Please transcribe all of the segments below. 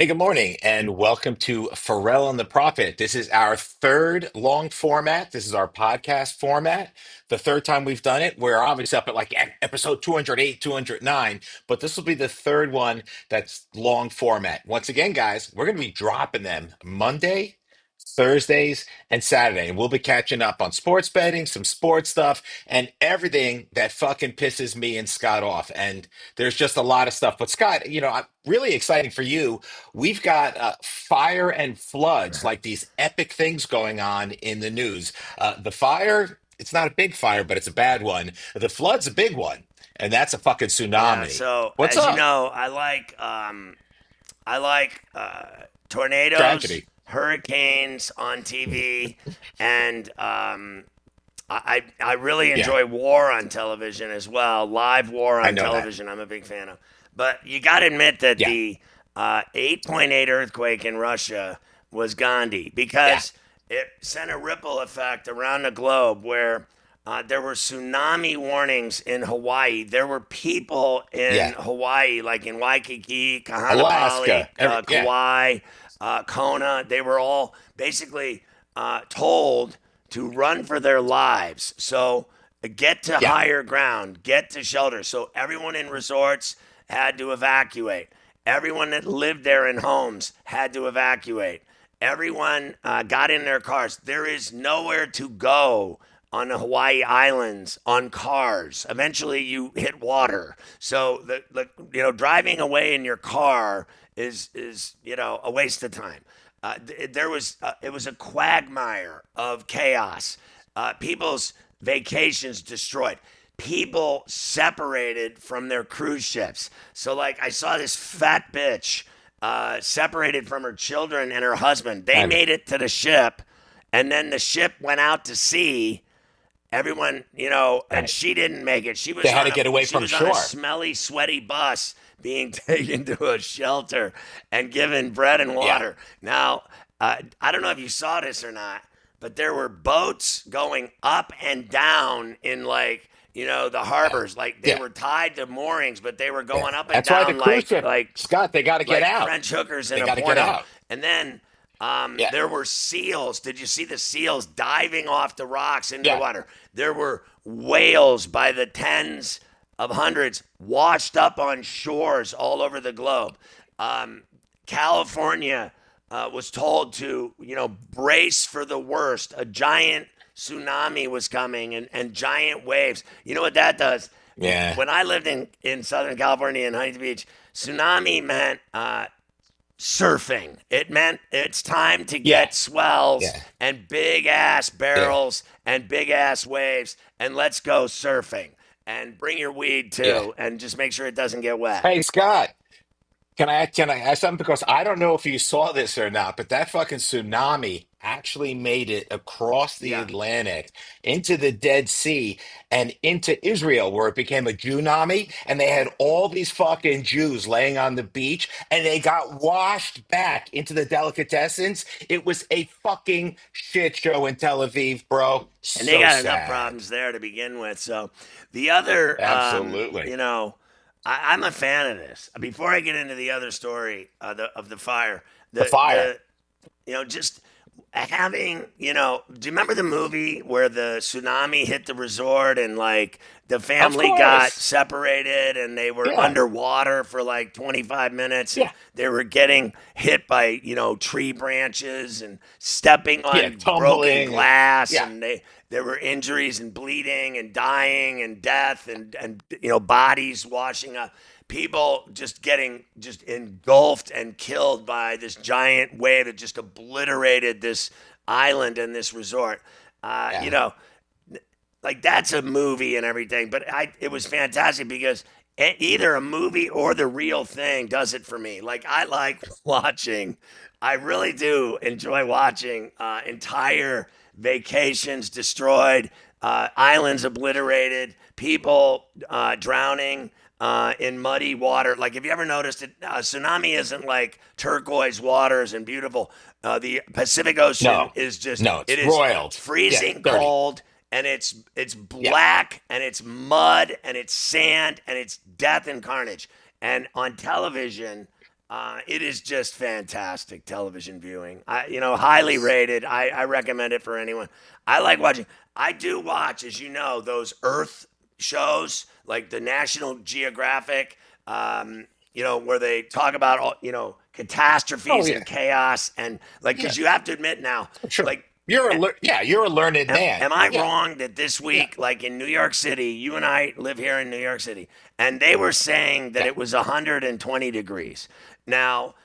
Hey, good morning, and welcome to Ferrall and the Prophet. This is our third long format. This is our podcast format. The third time we've done it. We're obviously up at like episode 208, 209, but this will be the third one that's long format. Once again, guys, we're going to be dropping them Monday, Thursdays, and Saturday. And we'll be catching up on sports betting, some sports stuff, and everything that fucking pisses me and Scott off. And there's just a lot of stuff. But Scott, really exciting for you. We've got fire and floods, like these epic things going on in the news. The fire, it's not a big fire, but it's a bad one. The flood's a big one, and that's a fucking Yeah, tsunami. so What's as you up? know, I like tornadoes, Tragedy. hurricanes on TV, and I really Yeah, enjoy war on television as well. Live war I on know that. television, I'm a big fan of. But you got to admit that Yeah, the 8.8 earthquake in Russia was Gandhi yeah, because it sent a ripple effect around the globe where there were tsunami warnings in Hawaii. There were people in yeah. Hawaii, like in Waikiki, Alaska. Kahanapali, Yeah, Kauai, Kona. They were all basically told to run for their lives. So get to yeah. higher ground, get to shelter. So everyone in resorts had to evacuate. Everyone that lived there in homes had to evacuate. Everyone got in their cars. There is nowhere to go on the Hawaii Islands on cars. Eventually, you hit water. So driving away in your car is a waste of time. It was a quagmire of chaos. People's vacations destroyed. People separated from their cruise ships. So like I saw this fat bitch separated from her children and her husband. They And made it to the ship, and then the ship went out to sea. Everyone, and right. she didn't make it. They had to get away She from was on a shore. smelly, sweaty bus being taken to a shelter and given bread and Yeah, water. Now, I don't know if you saw this or not, but there were boats going up and down in the yeah, harbors. Like they yeah, were tied to moorings, but they were yeah. going up and That's why the down cruise like ship, like Scott, they got to get like out. French hookers in They a got to get porno. out. And then Yeah, there were seals. Did you see the seals diving off the rocks into the yeah. water? There were whales by the tens of hundreds washed up on shores all over the globe. Um, California was told to, brace for the worst. A giant tsunami was coming and giant waves. You know what that does? Yeah. When I lived in Southern California in Huntington Beach, tsunami meant surfing. It meant it's time to Yeah. get swells Yeah. and big ass Yeah. barrels and big ass waves and let's go surfing. And bring your weed Yeah. too and just make sure it doesn't get wet. Hey, Scott, can I ask something? Because I don't know if you saw this or not, but that fucking tsunami actually made it across the Yeah. Atlantic into the Dead Sea and into Israel, where it became a Jewnami, and they had all these fucking Jews laying on the beach, and they got washed back into the delicatessens. It was a fucking shit show in Tel Aviv, bro. And they So got enough sad. problems there to begin with. So the other, Absolutely. I'm a fan of this. Before I get into the other story of the fire, The fire. just having, do you remember the movie where the tsunami hit the resort and like the Of family got course. separated and they were Yeah. underwater for like 25 minutes and Yeah. they were getting hit by, tree branches and stepping Yeah. on broken Tumbling. glass Yeah. and there were injuries and bleeding and dying and death and bodies washing up, people just getting just engulfed and killed by this giant wave that just obliterated this island and this resort. Uh, you Yeah. know, like that's a movie and everything, but it was fantastic because either a movie or the real thing does it for me. Like I like watching, I really do enjoy watching entire vacations destroyed, islands obliterated, people drowning in muddy water. Like, have you ever noticed it? Tsunami isn't like turquoise waters and beautiful. The Pacific Ocean No. is just, No, it it's is roiled. Yeah. freezing Dirty. cold and it's Yeah. black and it's mud and it's sand and it's death and carnage. And on television, It is just fantastic television viewing. Highly rated. I recommend it for anyone. I like watching. I do watch, as you know, those Earth shows like the National Geographic. Where they talk about all Oh catastrophes yeah, and chaos and like yeah, because you have to admit now, sure. like Yeah, you're a learned man. am I Yeah, wrong that this yeah, week, like in New York City, you and I live here in New York City, and they were saying that yeah. it was 120 degrees. Now,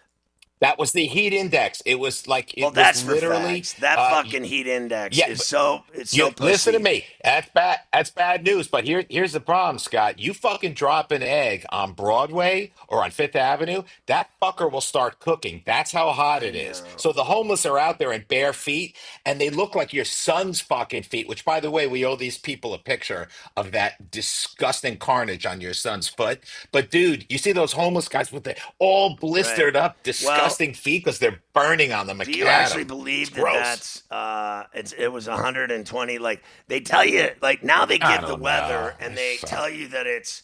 That was the heat index. It was like well, it was that's for literally. facts. That fucking heat index Yeah, is but so it's you so listen to pussy. me. That's bad. That's bad news. But here's the problem, Scott. You fucking drop an egg on Broadway or on Fifth Avenue, that fucker will start cooking. That's how hot I it is. know, So the homeless are out there in bare feet, and they look like your son's fucking feet. Which, by the way, we owe these people a picture of that disgusting carnage on your son's foot. But dude, you see those homeless guys with the all right? blistered up, Well, disgusting feet because they're burning on the do you actually macadam. It's believe that gross. that's it was 120? Like they tell you, like now they I give the don't know. weather and they tell you that it's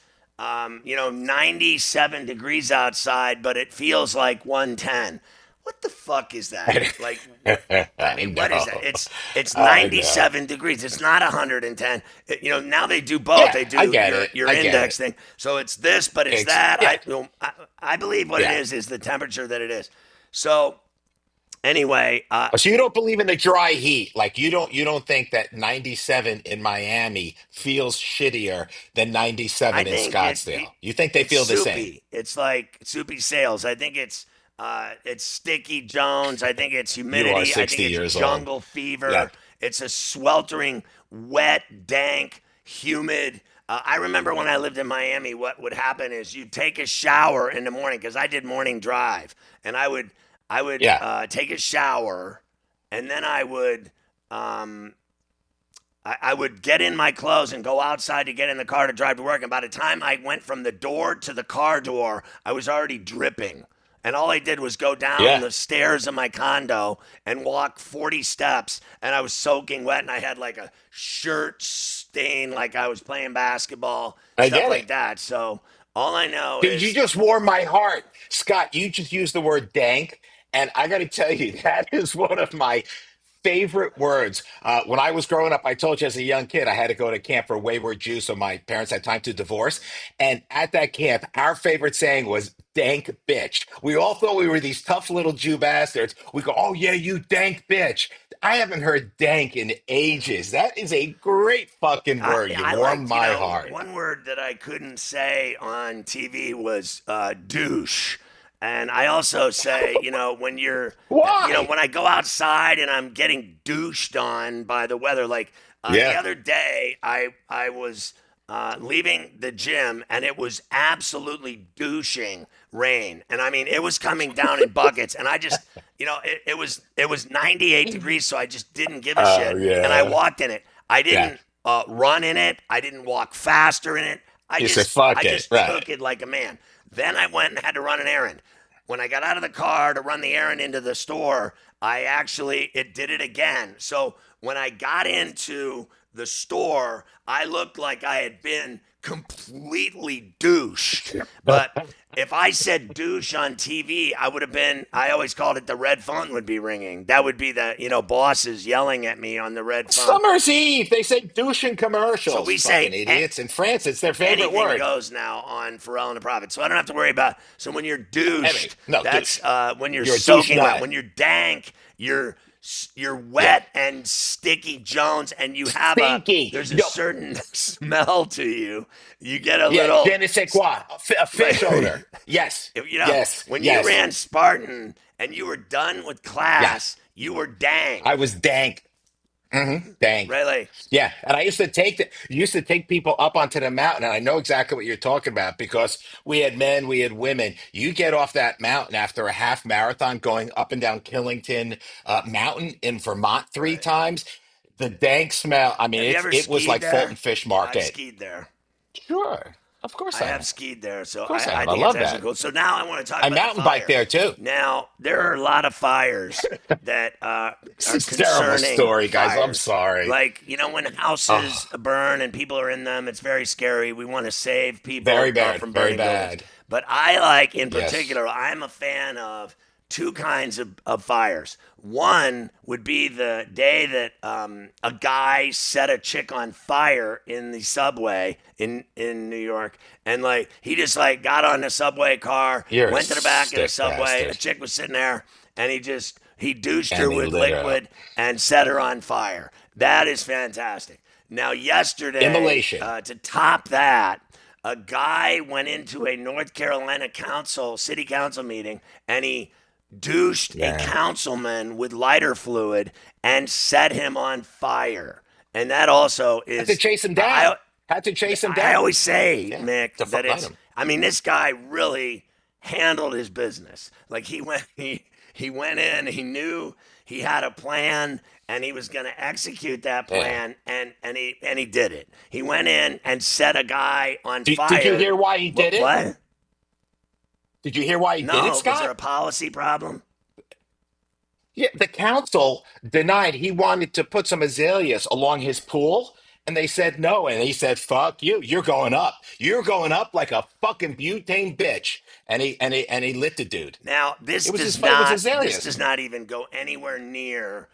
97 degrees outside, but it feels like 110. What the fuck is that? Like, I I mean, what is that? know. It's I know. 97 degrees. It's not 110. Now they do both. Yeah, They I do get your it. your I get index it. thing. So it's this, but it's that. Yeah, I believe what it yeah. is the temperature that it is. So anyway, So you don't believe in the dry heat. Like you don't think that 97 in Miami feels shittier than I 97 in think Scottsdale. You think they it's feel the same. soupy. It's like soupy sales. I think it's Sticky Jones. I think it's You are humidity. I think 60 it's years old. jungle fever. Yep. It's a sweltering, wet, dank, humid. I remember when I lived in Miami, what would happen is you'd take a shower in the morning because I did morning drive, and I would Yeah. take a shower, and then I would get in my clothes and go outside to get in the car to drive to work. And by the time I went from the door to the car door, I was already dripping. And all I did was go down Yeah. the stairs of my condo and walk 40 steps. And I was soaking wet and I had like a shirt stain, like I was playing basketball, I stuff get like it. that. So all I know Dude, you is, just warmed my heart. Scott, you just used the word dank. And I got to tell you, that is one of my favorite words. When I was growing up, I told you as a young kid, I had to go to camp for Wayward Jews, so my parents had time to divorce. And at that camp, our favorite saying was dank bitch. We all thought we were these tough little Jew bastards. We go, oh, yeah, you dank bitch. I haven't heard dank in ages. That is a great fucking I, word. You I warmed liked, my heart. one word that I couldn't say on TV was douche. And I also say, Why? when I go outside and I'm getting douched on by the weather, like the Yeah. other day, I was leaving the gym and it was absolutely douching rain, and I mean it was coming down in buckets, and I just, it was 98 degrees, so I just didn't give a Oh, shit, and I yeah. walked in it. I Yeah. didn't run in it. I didn't walk faster in it. I You said, just fuck I it. just Right. took it like a man. Then I went and had to run an errand. When I got out of the car to run the errand into the store, it did it again. So when I got into the store, I looked like I had been completely douched. But if I said douche on TV, I always called it the red phone would be ringing. That would be the, bosses yelling at me on the red phone. Summer's Eve. They say douche in So commercials. we Fucking say idiots. In France, it's their favorite anything word. goes now on Ferrall and the Prophet. So I don't have to worry about. So when you're Anyway, douched, no, that's douche. when you're You're a douche soaking wet. nut. When you're dank, you're Yeah. wet and sticky Jones, and Stinky. there's a Yo, certain smell to you. You get a yeah, je little ne sais quoi. A like fish odor. Yes. Yes. when you Yes. ran Spartan and you were done with Yeah. class, you were I dank, was dank. Dank. really. Yeah, and I used to take people up onto the mountain, and I know exactly what you're talking about because we had men, we had women. You get off that mountain after a half marathon going up and down Killington Mountain in Vermont three Right. times. The dank smell. I mean, Have you ever it was skied like Fulton there? Fish I've Market. skied there. Sure. Of course I I have have. skied there, Of so course I I have. I think it's love actually that. cool. So now I want to talk I about the mountain bike fire. there too. Now there are a lot of fires that This are is a terrible concerning story, guys. I'm fires. sorry. Like when houses Oh, burn and people are in them, it's very scary. We want to save very people bad. from Very burning buildings. bad. But I like, in Yes. particular, I'm a fan of two kinds of fires. One would be the day that a guy set a chick on fire in the subway in New York, and like he just like got on the subway car, You're a went to the back of the sick subway. A bastard. chick was sitting there, and he douched her And he with lit her up. liquid and set her on fire. That is fantastic. Now, yesterday, Immolation. to top that, a guy went into a North Carolina city council meeting, and he douched a Yeah. councilman with lighter fluid and set him on fire. And that also Had to is, chase him I, down. Had to chase him I down. always say, Yeah. Mick, To that fight it's, him. I mean, this guy really handled his business. Like he went in, he knew he had a plan and he was going to execute that Yeah. plan, and he did it. He went in and set a guy on Did you fire. hear why he did it? What? Did you hear why he did it, No, was there Scott? a policy problem? Yeah, the council denied he wanted to put some azaleas along his pool, and they said no. And he said, "Fuck you! You're going up. You're going up like a fucking butane bitch." And he lit the dude. Now, It was this azaleas. does not even go anywhere near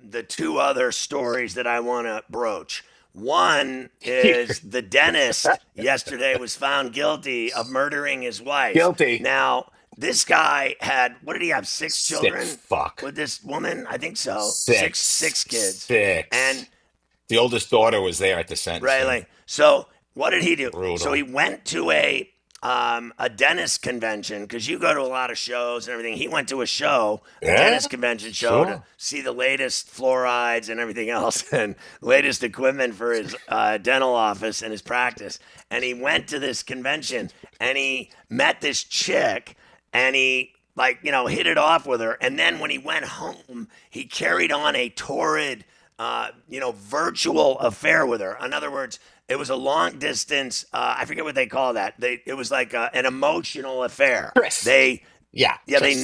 the two other stories that I want to broach. One is the dentist yesterday was found guilty of murdering his wife. Guilty. Now, this guy had, what did he have, six Sick children fuck. with this woman? I think so. Six. Six kids. And Six. The oldest daughter was there at the sentencing. Right. So what did he do? So he Brutal. went to a dentist convention, because you go to a lot of shows and everything. He went to a Yeah, dentist convention show to sure. see the latest fluorides and everything else and latest equipment for his dental office and his practice. And he went to this convention and he met this chick and he like hit it off with her. And then when he went home, he carried on a torrid virtual affair with her. In other words, it was a long distance. I forget what they call that. It was like an emotional affair. Tryst. Yeah, tryst.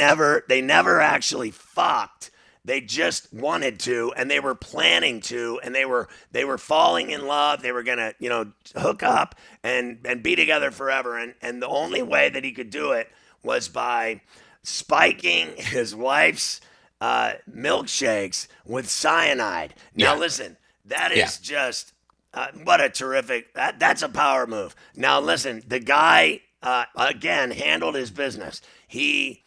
They never actually fucked. They just wanted to, and they were planning to, and they were falling in love. They were gonna hook up and be together forever. And the only way that he could do it was by spiking his wife's milkshakes with cyanide. Now, Yeah, listen, that yeah. is just what a terrific. That's a power move. Now, listen, the guy again handled his business. He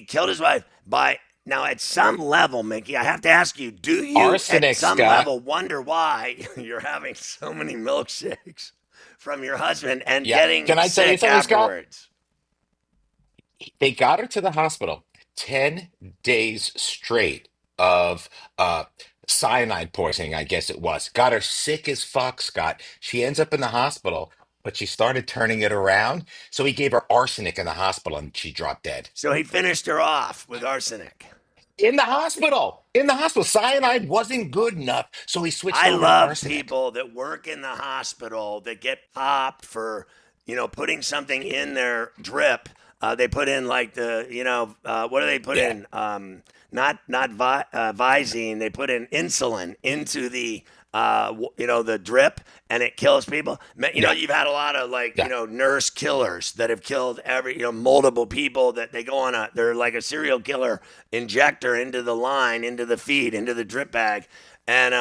killed his wife by. Now, at some level, Mickey, I have to ask you: do you, at Arsenic, some Scott. level, wonder why you're having so many milkshakes from your husband and Yeah. getting Can I tell you sick something, Scott? afterwards? They got her to the hospital 10 days straight of cyanide poisoning, I guess it was. Got her sick as fuck, Scott. She ends up in the hospital, but she started turning it around. So he gave her arsenic in the hospital and she dropped dead. So he finished her off with arsenic. In the hospital. In the hospital. Cyanide wasn't good enough. So he switched I over to love arsenic. people that work in the hospital that get popped for, putting something in their drip. They put in like what do they put Yeah. in? Not Visine. They put in insulin into the drip, and it kills people. Yeah. You've had a lot of like, Yeah. nurse killers that have killed multiple people, that they go on they're like a serial killer injector into the line, into the feed, into the drip bag. And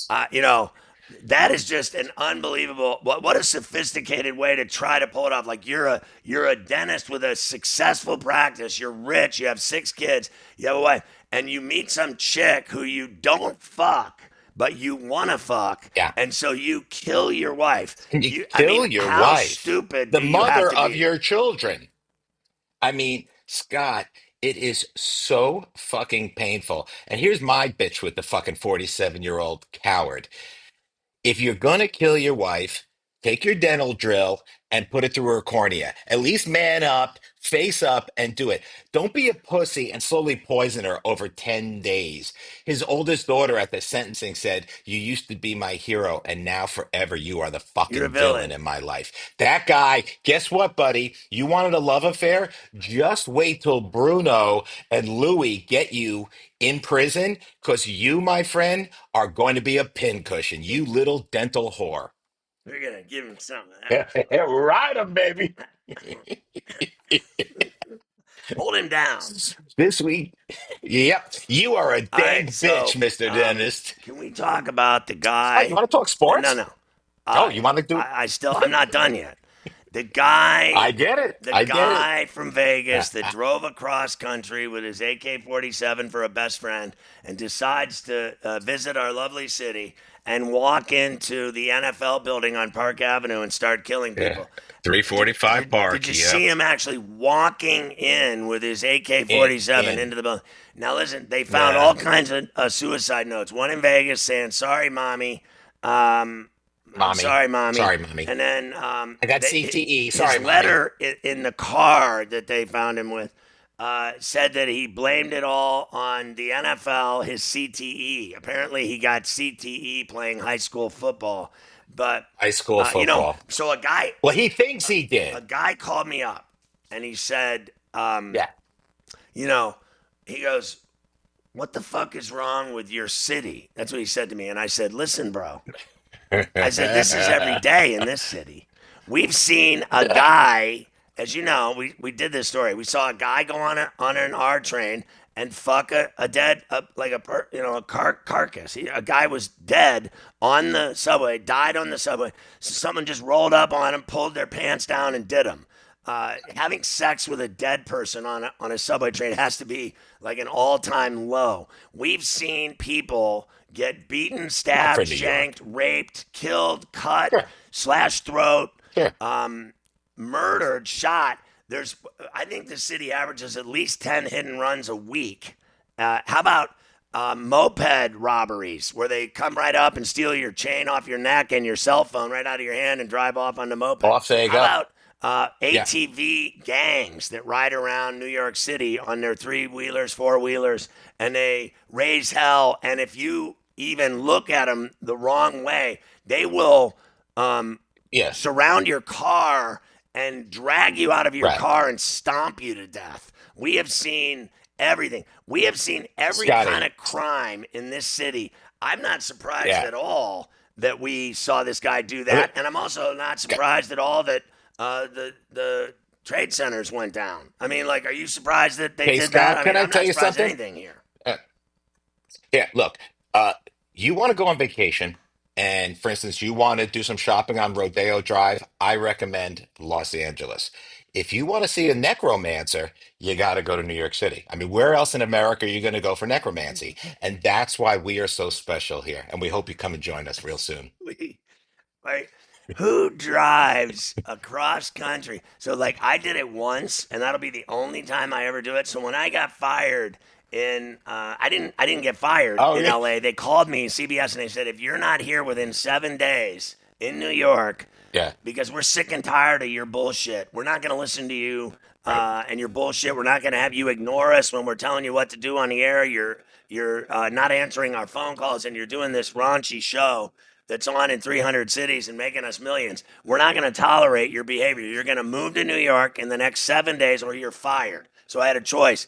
uh, you know, that is just an unbelievable. What a sophisticated way to try to pull it off. Like you're a dentist with a successful practice. You're rich. You have six kids. You have a wife, and you meet some chick who you don't fuck, but you want to fuck, Yeah. and so you kill your wife. And you I mean, kill your how wife, stupid the do you have mother to of be? your children. I mean, Scott, it is so fucking painful. And here's my bitch with the fucking 47-year-old coward. If you're gonna kill your wife, take your dental drill and put it through her cornea. At least man up, face up, and do it. Don't be a pussy and slowly poison her over 10 days. His oldest daughter at the sentencing said, "You used to be my hero, and now forever you are the You're a fucking villain villain. in my life." That guy, guess what, buddy? You wanted a love affair? Just wait till Bruno and Louis get you in prison, because you, my friend, are going to be a pincushion, you little dental whore. We're gonna give him something. Ride him, baby. Hold him down. This week, yep, you are a All right, dang bitch, so Mr. Dentist. can we talk about the Oh, you guy? want to talk No, sports? no. Oh, you want to do? I'm not done yet. The guy, I get it. the I get it. guy from Vegas that drove across country with his AK-47 for a best friend and decides to visit our lovely city and walk into the NFL building on Park Avenue and start killing Yeah. people. Did, 345 did Park. you see Yep. him actually walking in with his In, AK-47 in. into the building? Now listen, they found Nah. all kinds of suicide notes. One in Vegas saying, "Sorry, mommy. Um, I'm Mommy. sorry, mommy." Sorry, mommy. And then I got CTE. his Sorry, mommy. letter in the car that they found him with said that he blamed it all on the NFL, his CTE. Apparently, he got CTE playing high school football. But High school football. so Well, he thinks he a did. guy called me up and he said, Yeah. you know, he goes, "What the fuck is wrong with your city?" That's what he said to me. And I said, "Listen, bro." I said, "This is every day in this city. We've seen a guy, as you know, we did this story. We saw a guy go on an R train and fuck a dead, a carcass. A guy was dead on the subway, died on the subway. So someone just rolled up on him, pulled their pants down, and did him. Having sex with a dead person on a subway train has to be like an all-time low. We've seen people get beaten, Not for stabbed, New York. shanked, raped, killed, cut, Sure. slashed throat, Sure. murdered, shot. I think the city averages at least 10 hit and runs a week. How about moped robberies where they come right up and steal your chain off your neck and your cell phone right out of your hand and drive off on the moped? Off they How go. about Yeah. ATV gangs that ride around New York City on their three-wheelers, four-wheelers, and they raise hell? And if you even look at them the wrong way, they will Yeah. surround your car and drag you out of your Right. car and stomp you to death. We have seen everything. We have seen every kind Scotty. of crime in this city. I'm not surprised Yeah. at all that we saw this guy do Uh, that, and I'm also not surprised at all that the trade centers went down. I mean, like, are you surprised that they Okay, did that? Scott, I can mean, I I'm tell not you surprised at something? anything here. Uh, Yeah, look, uh, you want to go on vacation, and for instance, you want to do some shopping on Rodeo Drive, I recommend Los Angeles. If you want to see a necromancer, you got to go to New York City. I mean, where else in America are you going to go for necromancy? And that's why we are so special here. And we hope you come and join us real soon. We Right? Who drives across country? So like I did it once, and that'll be the only time I ever do it. So when I got fired I didn't get fired Oh, in yeah. L.A. They called me CBS and they said if you're not here within 7 days in New York, Yeah. because we're sick and tired of your bullshit. We're not going to listen to you Right. and your bullshit. We're not going to have you ignore us when we're telling you what to do on the air. You're not answering our phone calls, and you're doing this raunchy show that's on in 300 cities and making us millions. We're not going to tolerate your behavior. You're going to move to New York in the next 7 days, or you're fired. So I had a choice: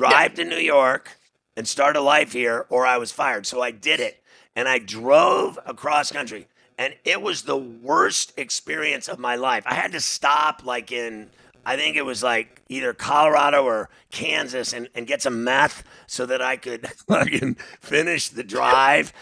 Yeah. drive to New York and start a life here, or I was fired. So I did it, and I drove across country, and it was the worst experience of my life. I had to stop like in, I think it was like either Colorado or Kansas, and get some meth so that I could fucking finish the drive.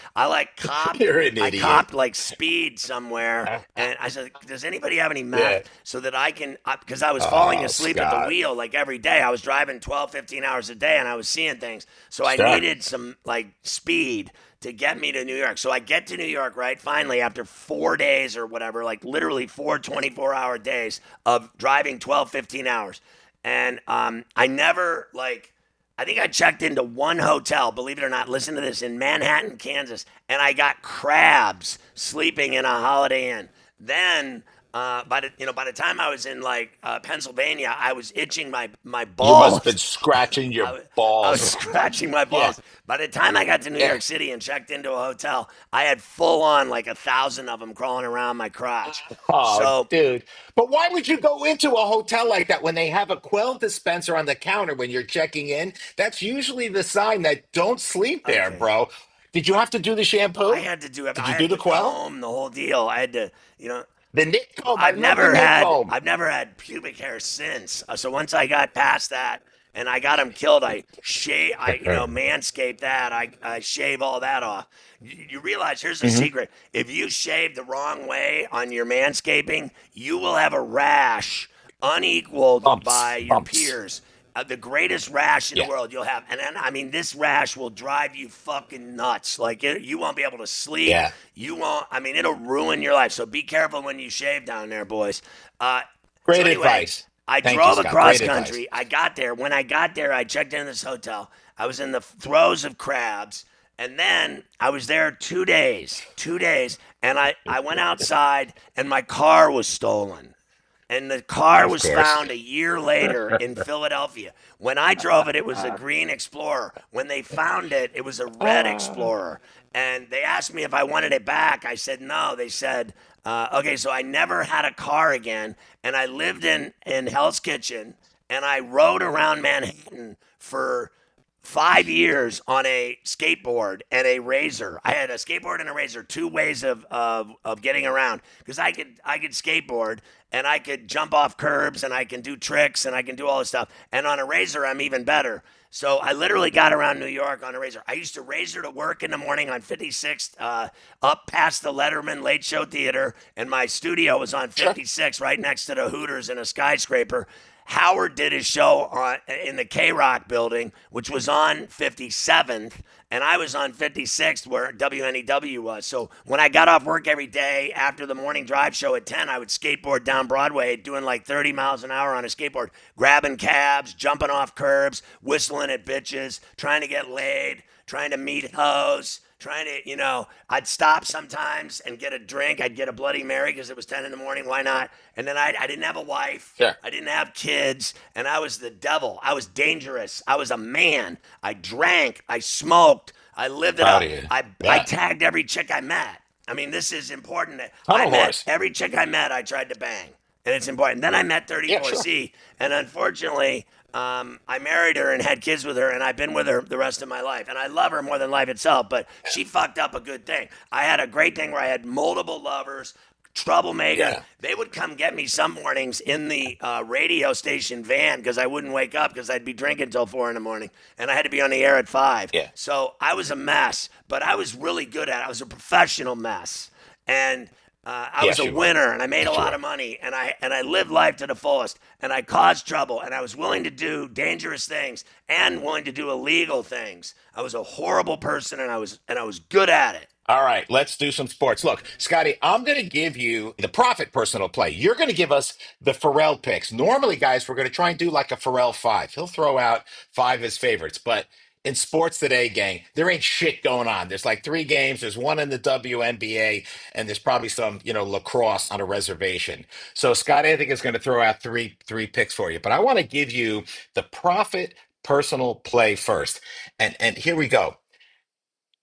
You're an I idiot. copped like speed somewhere, and I said, "Does anybody have any meth Yeah. so that I can?" Because I was falling Oh, asleep at the Scott. wheel like every day. I was driving 12, 15 hours a day, and I was seeing things. So I Sure. needed some like speed to get me to New York. So I get to New York, right? Finally, after 4 days or whatever, like literally four 24-hour days of driving 12, 15 hours. And I never, like, I think I checked into one hotel, believe it or not, listen to this, in Manhattan, Kansas, and I got crabs sleeping in a Holiday Inn. Then by the time I was in like Pennsylvania, I was itching my You must have balls. been scratching I, your was- I was balls. scratching my Yeah. balls. By the time I got to New Yeah. York City and checked into a hotel, I had full on like 1,000 of them crawling around my crotch. Oh, So dude. But why would you go into a hotel like that when they have a Quell dispenser on the counter when you're checking in? That's usually the sign that don't sleep there, okay, bro. Did you have to do the I shampoo? had to do it. Did I you do had the to Quell? comb the whole deal. I had to, you know, The knit Well, comb. I love the knit comb. I've never had pubic hair since. So once I got past that and I got him killed, manscaped that. I shave all that off. You realize here's a Hmm. secret: if you shave the wrong way on your manscaping, you will have a rash unequaled by Bumps. your Bumps. peers. The greatest rash in the Yeah. world you'll have, and then I mean, this rash will drive you fucking nuts. Like you won't be able to sleep. Yeah. You won't. I mean, it'll ruin your life. So be careful when you shave down there, boys. Uh, so Great anyway, advice. I Thank you, drove Scott. across Great advice. country. I got there. When I got there, I checked in this hotel. I was in the throes of crabs. And then I was there 2 days, 2 days. And I went outside and my car was stolen. And the car Of was course. found a year later in Philadelphia. When I drove it, it was a green Explorer. When they found it, it was a red Ah. Explorer. And they asked me if I wanted it back. I said no. They said, okay, so I never had a car again. And I lived in Hell's Kitchen and I rode around Manhattan for 5 years on a skateboard and a razor. I had a skateboard and a razor, two ways of getting around because I could skateboard and I could jump off curbs and I can do tricks and I can do all this stuff. And on a razor, I'm even better. So I literally got around New York on a razor. I used to razor to work in the morning on 56th, up past the Letterman Late Show Theater, and my studio was on Sure. 56, right next to the Hooters in a skyscraper. Howard did his show in the K Rock building, which was on 57th, and I was on 56th where WNEW was. So when I got off work every day after the morning drive show at 10, I would skateboard down Broadway doing like 30 miles an hour on a skateboard, grabbing cabs, jumping off curbs, whistling at bitches, trying to get laid, trying to meet hoes, trying to, I'd stop sometimes and get a drink. I'd get a Bloody Mary because it was 10 in the morning. Why not? And then I didn't have a wife. Sure. I didn't have kids. And I was the devil. I was dangerous. I was a man. I drank. I smoked. I lived it Proud of up. you. I Yeah. tagged every chick I met. I mean, this is important. I Tunnel met horse. every chick I met, I tried to bang. And it's important. Then I met Yeah, sure. 34C. And unfortunately, I married her and had kids with her, and I've been with her the rest of my life. And I love her more than life itself, but she fucked up a good thing. I had a great thing where I had multiple lovers, troublemaker. Yeah. They would come get me some mornings in the radio station van because I wouldn't wake up because I'd be drinking till 4 in the morning, and I had to be on the air at 5. Yeah. So I was a mess, but I was really good at it. I was a professional mess, and I was Yes, a you were. winner, and I made a Yes, you lot were. of money, and I lived life to the fullest, and I caused trouble, and I was willing to do dangerous things and willing to do illegal things. I was a horrible person, and I was good at it. All right, let's do some sports. Look, Scotty, I'm going to give you the profit personal play. You're going to give us the Ferrall picks. Normally, guys, we're going to try and do like a Ferrall five. He'll throw out five as favorites, but in sports today, gang, there ain't shit going on. There's like three games. There's one in the WNBA, and there's probably some, lacrosse on a reservation. So Scotty, I think is going to throw out three picks for you. But I want to give you the profit personal play first, and here we go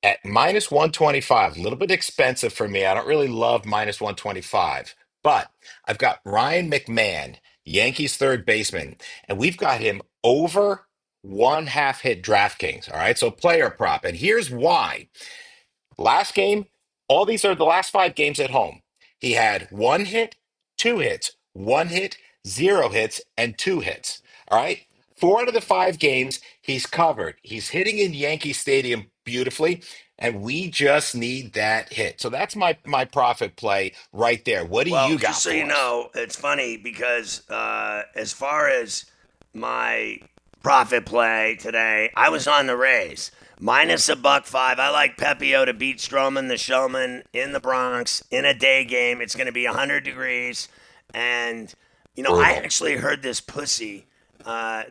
at minus 125, a little bit expensive for me. I don't really love minus 125, but I've got Ryan McMahon, Yankees third baseman, and we've got him over one half hit DraftKings. All right, so player prop. And here's why. Last game, all these are the last five games at home. He had one hit, two hits, one hit, zero hits, and two hits. All right. Four out of the five games he's covered. He's hitting in Yankee Stadium beautifully, and we just need that hit. So that's my profit play right there. What do Well, you just got so you for us? know, it's funny because as far as my profit play today, I was on the Rays. Minus a buck five. I like Pepio to beat Stroman the Showman in the Bronx in a day game. It's going to be 100 degrees. And, I Brutal. actually heard this pussy.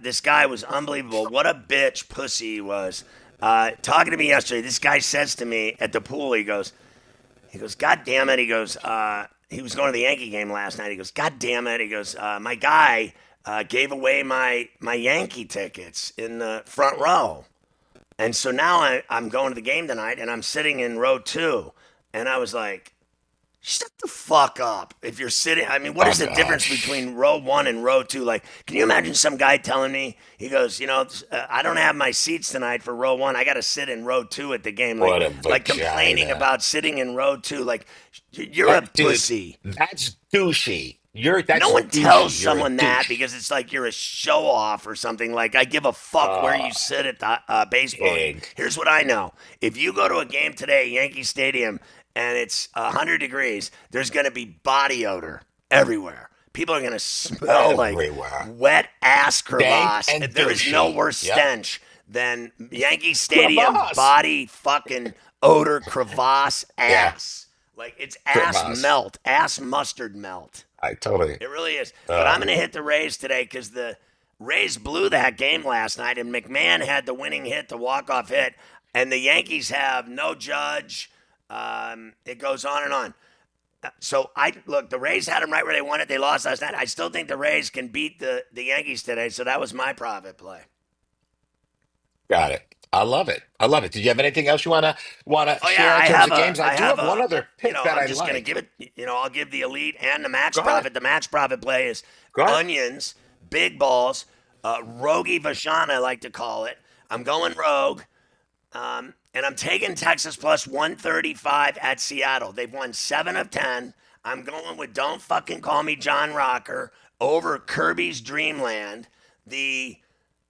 This guy was unbelievable. What a bitch pussy he was. Talking to me yesterday, this guy says to me at the pool, he goes, God damn it. He goes, he was going to the Yankee game last night. He goes, God damn it. He goes, my guy gave away my Yankee tickets in the front row. And so now I'm going to the game tonight and I'm sitting in row two. And I was like, shut the fuck up. If you're sitting, I mean, what Oh is the difference gosh, between row one and row two? Like, can you imagine some guy telling me, he goes, I don't have my seats tonight for row one. I got to sit in row two at the game. what a Like complaining vagina. about sitting in row two. Like, you're a That dude, pussy. that's douchey. No That's one tells douchey. You're a someone that douche. because it's like you're a show off or something. Like, I give a fuck where Uh, you sit at the baseball game. pig. Here's what I know: if you go to a game today at Yankee Stadium and it's 100 degrees, there's going to be body odor everywhere. People are going to smell like Everywhere. wet ass Dank crevasse. and There is no douchey. worse Yep. stench than Yankee Stadium Crevasse. body fucking odor crevasse Yeah, ass. Like, it's ass crevasse. melt, ass mustard melt. I totally. It really is. But I'm Uh, going to hit the Rays today because the Rays blew that game last night, and McMahon had the winning hit, the walk-off hit, and the Yankees have no Judge. It goes on and on. So I look, the Rays had them right where they wanted. They lost last night. I still think the Rays can beat the Yankees today. So that was my profit play. got it. I love it. I love it. Did you have anything else you wanna Oh yeah, share in terms of games? I I do have have one a, other pick that I'm I just gonna like. give it. I'll give the elite and the max Go ahead. profit. The max profit play is Go ahead. onions, big balls, roguey Vashon, I like to call it. I'm going rogue, and I'm taking Texas plus 135 at Seattle. They've won 7 of 10. I'm going with Don't Fucking Call Me John Rocker over Kirby's Dreamland. The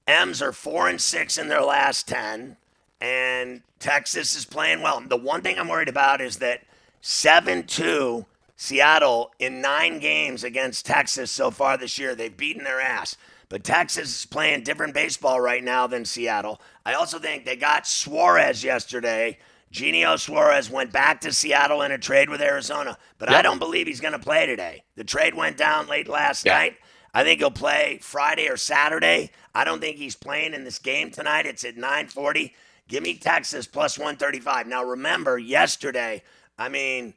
M's are 4-6 in their last 10, and Texas is playing well. The one thing I'm worried about is that 7-2 Seattle in 9 games against Texas so far this year. They've beaten their ass. But Texas is playing different baseball right now than Seattle. I also think they got Suarez yesterday. Genio Suarez went back to Seattle in a trade with Arizona, but I Yep. don't believe he's going to play today. The trade went down late last Yeah. night. I think he'll play Friday or Saturday. I don't think he's playing in this game tonight. It's at 9:40. Give me Texas plus 135. Now remember, yesterday, I mean,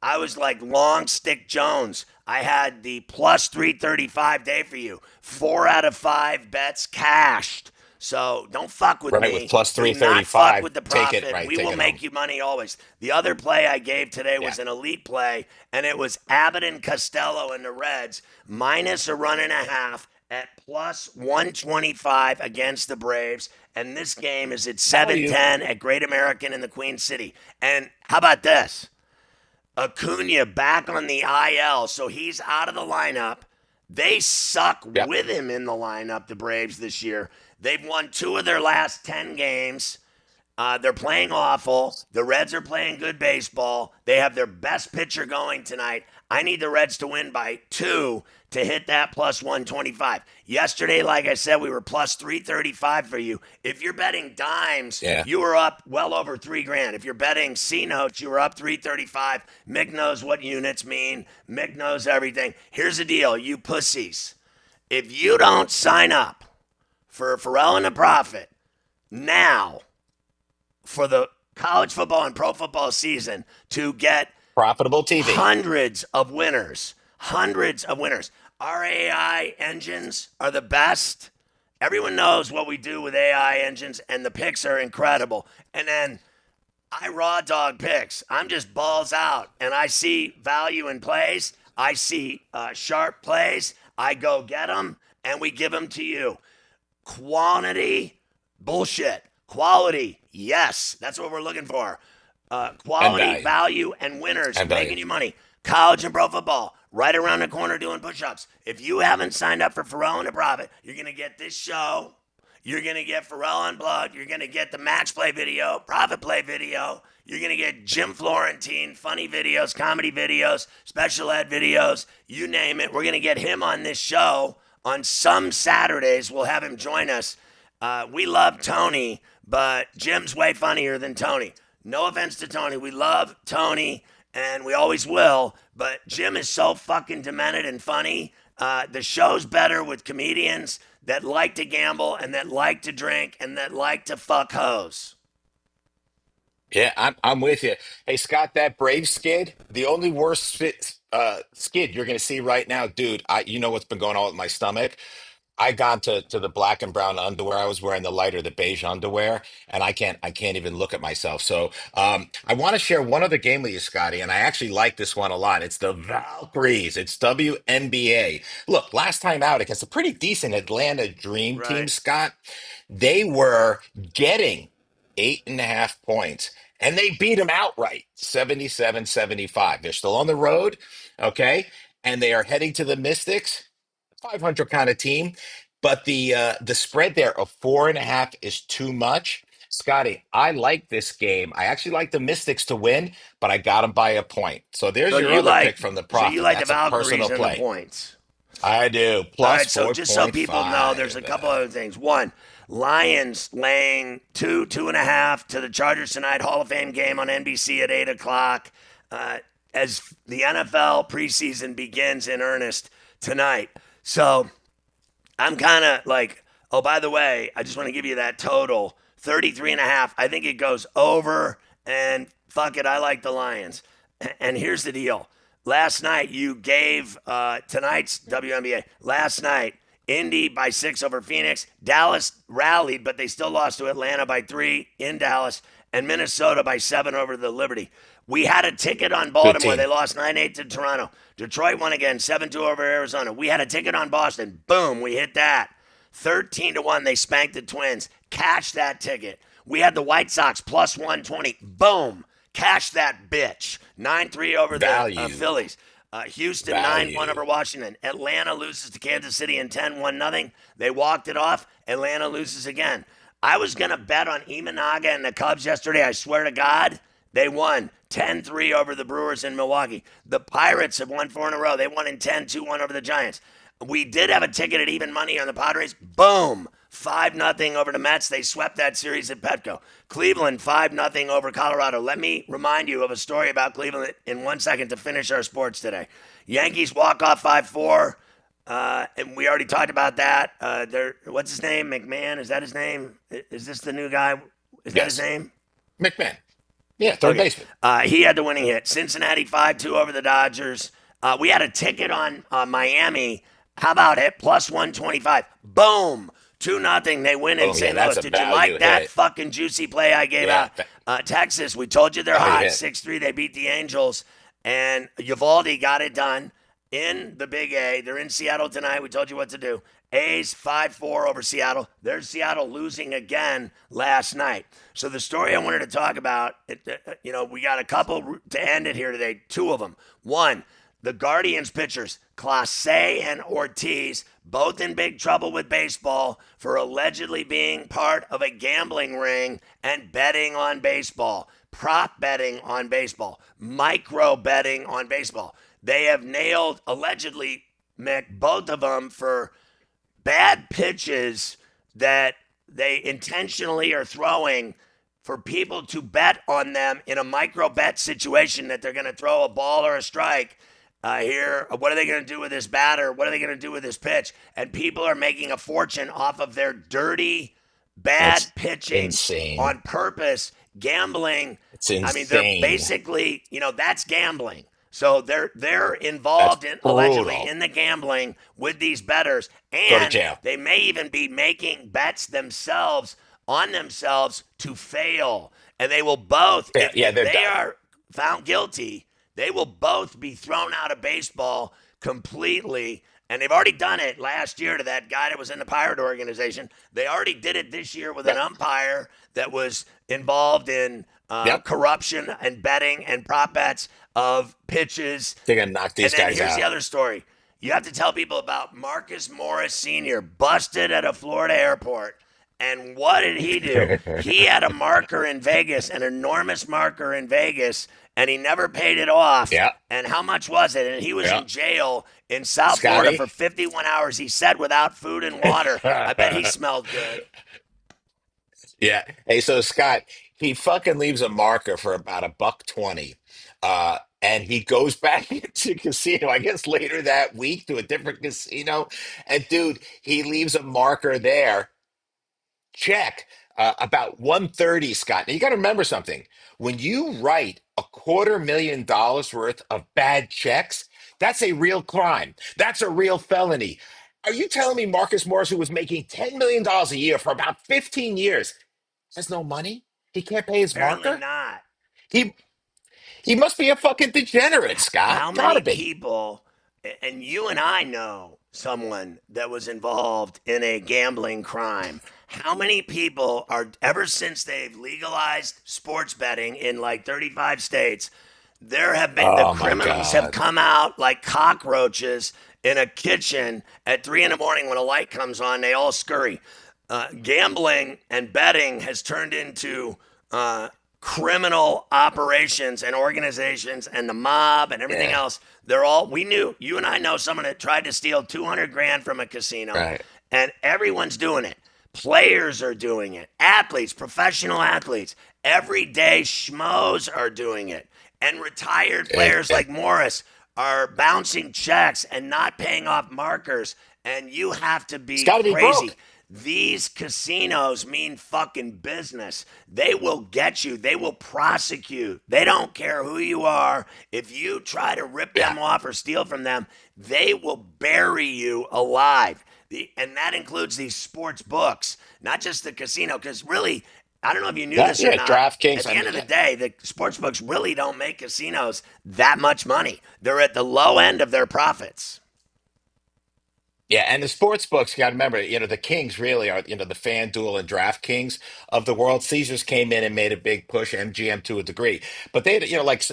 I was like long stick Jones. I had the plus 335 day for you. 4 out of 5 bets cashed. So don't fuck with Right with me. plus Do not fuck 335. with the Take it profit. right. We Take will it home. make you money always. The other play I gave today Yeah. was an elite play, and it was Abbott and Costello and the Reds minus a run and a half at plus 125 against the Braves. And this game is at Value. 710 at Great American in the Queen City. And how about this? Acuna back on the IL, so he's out of the lineup. They suck Yep. with him in the lineup, the Braves, this year. They've won 2 of their last 10 games. They're playing awful. The Reds are playing good baseball. They have their best pitcher going tonight. I need the Reds to win by 2 to hit that plus 125. Yesterday, like I said, we were plus 335 for you. If you're betting dimes, Yeah. you were up well over 3 grand. If you're betting C notes, you were up 335. Mick knows what units mean. Mick knows everything. Here's the deal, you pussies. If you don't sign up for Ferrall and the Prophet now, for the college football and pro football season to get Profitable TV. hundreds of winners. Our AI engines are the best. Everyone knows what we do with AI engines, and the picks are incredible. And then I raw dog picks. I'm just balls out, and I see value in plays. I see sharp plays. I go get them, and we give them to you. Quantity, bullshit. Quality, yes. That's what we're looking for. And Quality, value. value, and winners And value. making you money. College and pro football, right around the corner doing push ups. If you haven't signed up for Ferrall and the Profit, you're going to get this show. You're going to get Ferrall Unplugged. You're going to get the Max Play video, Profit Play video. You're going to get Jim Florentine, funny videos, comedy videos, special ed videos, you name it. We're going to get him on this show. On some Saturdays, we'll have him join us. We love Tony, but Jim's way funnier than Tony. No offense to Tony. We love Tony, and we always will, but Jim is so fucking demented and funny. The show's better with comedians that like to gamble and that like to drink and that like to fuck hoes. Yeah, I'm with you. Hey, Scott, that Brave skid, the only worst Skid, you're gonna see right now, dude. You know what's been going on with my stomach. I got to the black and brown underwear. I was wearing the lighter, the beige underwear, and I can't even look at myself. So I want to share one other game with you, Scotty, and I actually like this one a lot. It's the Valkyries. It's WNBA. Look, last time out against a pretty decent Atlanta Dream team, Right. Scott, they were getting 8.5 points. And they beat them outright, 77-75. They're still on the road, okay? And they are heading to the Mystics. 500 kind of team, but the spread there of 4.5 is too much. Scotty, I like this game. I actually like the Mystics to win, but I got them by a point. So So there's your you other like pick from the so you profit. like the That's a personal Valkyries and the play. points. I do. All Plus right, so just so people know, there's a 4.5. couple other things. One, Lions laying 2.5 to the Chargers tonight. Hall of Fame game on NBC at 8 o'clock. As the NFL preseason begins in earnest tonight. So I'm kind of like, oh, by the way, I just want to give you that total 33.5. I think it goes over, and fuck it, I like the Lions. And here's the deal. Last night, you gave tonight's WNBA. Last night, Indy by 6 over Phoenix. Dallas rallied, but they still lost to Atlanta by 3 in Dallas. And Minnesota by 7 over the Liberty. We had a ticket on Good Baltimore. They team. lost 9-8 to Toronto. Detroit won again, 7-2 over Arizona. We had a ticket on Boston. Boom, we hit that. 13-1, they spanked the Twins. Cash that ticket. We had the White Sox plus 120. Boom, cash that bitch. 9-3 over the Value. Phillies. Houston 9-1 Value. over Washington. Atlanta loses to Kansas City in 10-1 nothing. They walked it off. Atlanta loses again. I was going to bet on Imanaga and the Cubs yesterday. I swear to God, they won 10-3 over the Brewers in Milwaukee. The Pirates have won 4 in a row. They won in 10 2-1 over the Giants. We did have a ticket at even money on the Padres. Boom. 5-0 over the Mets. They swept that series at Petco. Cleveland 5-0 over Colorado. Let me remind you of a story about Cleveland in 1 second to finish our sports today. Yankees walk off 5-4. And we already talked about that. What's his name? McMahon? Is that his name? Is this the new guy? Is that his Yes. name? McMahon. Yeah, third Okay. baseman. He had the winning hit. Cincinnati 5-2 over the Dodgers. We had a ticket on Miami. How about it? Plus 125. Boom. 2-0. They win in Oh, yeah, St. that's Louis. a Did you like value that hit. fucking juicy play I gave Yeah, out? Texas, we told you they're value hot. hit. 6-3. They beat the Angels. And Uvalde got it done in the Big A. They're in Seattle tonight. We told you what to do. A's 5-4 over Seattle. There's Seattle losing again last night. So the story I wanted to talk about, we got a couple to end it here today. 2 of them. One, the Guardians pitchers, Clase and Ortiz, both in big trouble with baseball for allegedly being part of a gambling ring and betting on baseball, prop betting on baseball, micro betting on baseball. They have nailed, allegedly, Mick, both of them for bad pitches that they intentionally are throwing for people to bet on them in a micro bet situation that they're going to throw a ball or a strike here. What are they going to do with this batter? What are they going to do with this pitch? And people are making a fortune off of their dirty, bad It's pitching insane. on purpose, gambling. It's I mean, they're insane. basically, that's gambling. So they're That's involved in allegedly brutal. in the gambling with these betters, Go to and jail. they may even be making bets themselves on themselves to fail. And they will both, Yeah, if yeah, if they're they done. are found guilty, they will both be thrown out of baseball completely. And they've already done it last year to that guy that was in the Pirate organization. They already did it this year with an Yep. umpire that was involved in Yep. corruption and betting and prop bets of pitches. They're gonna knock And these then guys here's the out. other story. You have to tell people about Marcus Morris Sr. busted at a Florida airport. And what did he do? He had a marker in Vegas, an enormous marker in Vegas, and he never paid it off. Yeah. And how much was it? And he was Yeah. in jail in South Florida Scotty. for 51 hours. He said without food and water. I bet he smelled good. Yeah. Hey, so Scott, he fucking leaves a marker for about a buck 20. And he goes back into casino, I guess later that week to a different casino. And dude, he leaves a marker there. Check. About 130, Scott. Now you got to remember something. When you write $250,000 worth of bad checks, That's a real crime. That's a real felony. Are you telling me Marcus Morris, who was making $10 million a year for about 15 years, has no money? He can't pay his Apparently marker? not. He he must be a fucking degenerate, Scott. How Gotta many be. people, and you and I know someone that was involved in a gambling crime. How many people are, ever since they've legalized sports betting in like 35 states, there have been, the Oh my criminals have God. come out like cockroaches in a kitchen at 3 in the morning when a light comes on, they all scurry. Gambling and betting has turned into criminal operations and organizations and the mob and everything Yeah. else. They're all, we knew, you and I know someone that tried to steal 200 grand from a casino, Right. and everyone's doing it. Players are doing it, athletes, professional athletes, everyday schmoes are doing it. And retired players Yeah. like Morris are bouncing checks and not paying off markers. And you have to It's be got to be crazy. broke. These casinos mean fucking business. They will get you. They will prosecute. They don't care who you are. If you try to rip Yeah. them off or steal from them, they will bury you alive. And that includes these sports books, not just the casino. Because really, I don't know if you knew That this or yeah. not. At DraftKings. the I end mean, of the day, the sports books really don't make casinos that much money. They're at the low end of their profits. yeah, and the sports books, you got to remember, the Kings really are, the FanDuel and DraftKings of the world. Caesars came in and made a big push, MGM to a degree. But they, like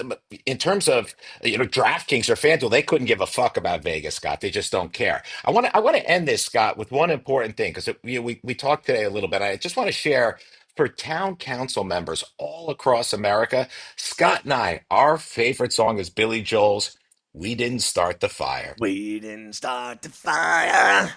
in terms of, DraftKings or FanDuel, they couldn't give a fuck about Vegas, Scott. They just don't care. I want to end this, Scott, with one important thing because we talked today a little bit. I just want to share for town council members all across America, Scott and I, our favorite song is Billy Joel's "We Didn't Start the Fire." We didn't start the fire.